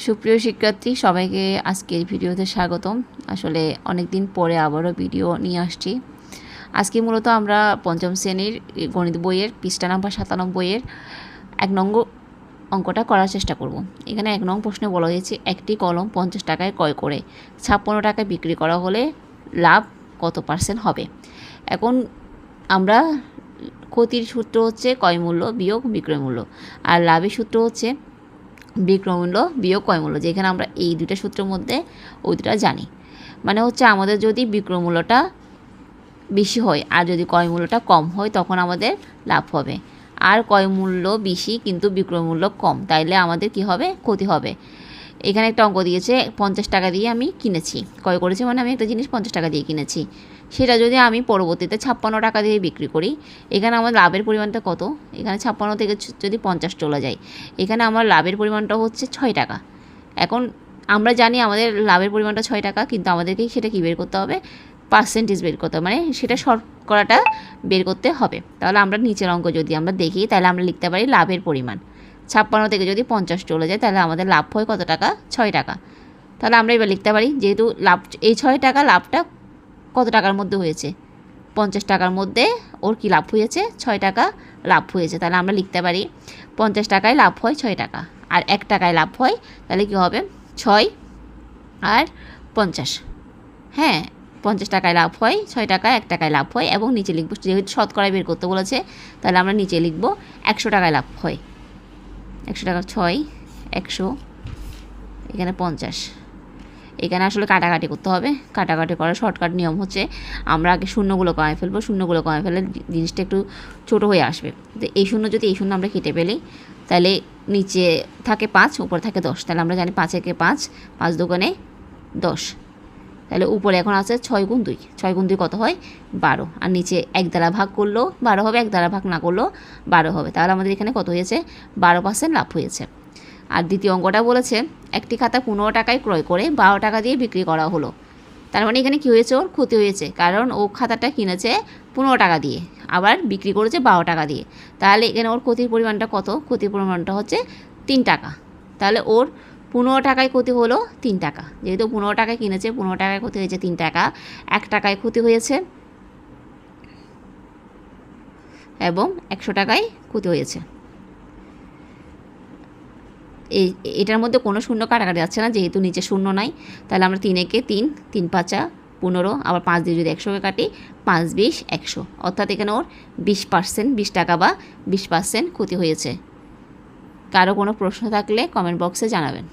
সুপ্রিয় শিক্ষার্থী সবাইকে আজকের ভিডিওতে স্বাগতম। আসলে অনেক দিন পরে আবারও ভিডিও নিয়ে আসছি। আজকে মূলত আমরা পঞ্চম শ্রেণীর গণিত বইয়ের পৃষ্ঠা নাম্বার 97 1 নং অঙ্কটা করার চেষ্টা করব। এখানে 1 নং প্রশ্নে বলা হয়েছে একটি কলম 50 টাকায় ক্রয় করে 56 টাকায় বিক্রি করা হলে লাভ কত % হবে। এখন আমরা ক্ষতির সূত্র হচ্ছে ক্রয় মূল্য বিয়োগ বিক্রয় মূল্য, আর লাভের সূত্র হচ্ছে বিক্রয় মূল্য বিয়োগ ক্রয় মূল্য। যেখানে আমরা এই দুইটা সূত্রের মধ্যে ওই দুটা জানি। মানে হচ্ছে আমাদের যদি বিক্রয় মূল্যটা বেশি হয় আর যদি ক্রয় মূল্যটা কম হয় তখন আমাদের লাভ হবে। আর ক্রয় মূল্য বেশি কিন্তু বিক্রয় মূল্য কম, তাইলে আমাদের কি হবে? ক্ষতি হবে। এখানে একটা অঙ্ক দিয়েছে 50 টাকা দিয়ে আমি কিনেছি, ক্রয় করেছি মানে আমি একটা জিনিস 50 টাকা দিয়ে কিনেছি, সেটা যদি আমি পরবর্তীতে 56 টাকা দিয়ে বিক্রি করি, এখানে আমার লাভের পরিমাণটা কত? এখানে 56 থেকে যদি 50 চলে যায়, এখানে আমার লাভের পরিমাণটা হচ্ছে 6 টাকা। এখন আমরা জানি আমাদের লাভের পরিমাণটা 6 টাকা, কিন্তু আমাদেরকে সেটা কী বের করতে হবে? পার্সেন্টেজ বের করতে হবে, মানে সেটা শতকরাটা বের করতে হবে। তাহলে আমরা নিচের অঙ্ক যদি আমরা দেখি তাহলে আমরা লিখতে পারি লাভের পরিমাণ 56 থেকে যদি 50 চলে যায় তাহলে আমাদের লাভ হয় কত টাকা? 6 টাকা। তাহলে আমরা এবার লিখতে পারি যেহেতু লাভ এই 6 টাকা, লাভটা কত টাকার মধ্যে হয়েছে? 50 টাকার মধ্যে ওর কি লাভ হয়েছে? 6 টাকা লাভ হয়েছে। তাহলে আমরা লিখতে পারি 50 টাকায় লাভ হয় 6 টাকা, আর 1 টাকায় লাভ হয়, তাহলে কি হবে? 6 আর 50। হ্যাঁ, 50 টাকায় লাভ হয় 6 টাকায়, 1 টাকায় লাভ হয়। এবং নিচে লিখব, যেহেতু শতকরায় বের করতে বলেছে তাহলে আমরা নিচে লিখব 100 টাকায় লাভ হয়। 100 টাকা 6, 100, এখানে 50। এখানে আসলে কাটাকাটি করতে হবে। কাটাকাটি করার শর্টকাট নিয়ম হচ্ছে আমরা আগে শূন্যগুলো কমে ফেলবো। শূন্যগুলো কমে ফেলে জিনিসটা একটু ছোটো হয়ে আসবে। তো এই শূন্য যদি এই শূন্য আমরা কেটে ফেলি তাহলে নিচে থাকে 5, উপরে থাকে 10। তাহলে আমরা জানি 5 একে 5, 5 দোকানে 10। তাহলে উপরে এখন আছে 6 গুণ 2। 6 গুণ 2 কত হয়? 12। আর নিচে 1 দ্বারা ভাগ করলেও 12 হবে, 1 দ্বারা ভাগ না করলেও 12 হবে। তাহলে আমাদের এখানে কত হয়েছে? 12% লাভ হয়েছে। আর দ্বিতীয় অঙ্কটা বলেছে একটি খাতা 15 টাকায় ক্রয় করে 12 টাকা দিয়ে বিক্রি করা হলো। তার মানে এখানে কী হয়েছে? ওর ক্ষতি হয়েছে, কারণ ও খাতাটা কিনেছে 15 টাকা দিয়ে, আবার বিক্রি করেছে 12 টাকা দিয়ে। তাহলে এখানে ওর ক্ষতির পরিমাণটা কত? ক্ষতির পরিমাণটা হচ্ছে 3 টাকা। তাহলে ওর 15 টাকায় ক্ষতি হলো 3 টাকা। যেহেতু 15 টাকায় কিনেছে, 15 টাকায় ক্ষতি হয়েছে 3 টাকা, 1 টাকায় ক্ষতি হয়েছে এবং 100 টাকায় ক্ষতি হয়েছে। এটার মধ্যে কোনো শূন্য কাটাকাটি যাচ্ছে না, যেহেতু নিচে শূন্য নাই। তাহলে আমরা 3 একে 3, 3 5 15, আবার 5 দিয়ে যদি 100কে কাটি 5 20 100, অর্থাৎ এখানে ওর 20%, 20 টাকা বা 20% ক্ষতি হয়েছে। কারো কোনো প্রশ্ন থাকলে কমেন্ট বক্সে জানাবেন।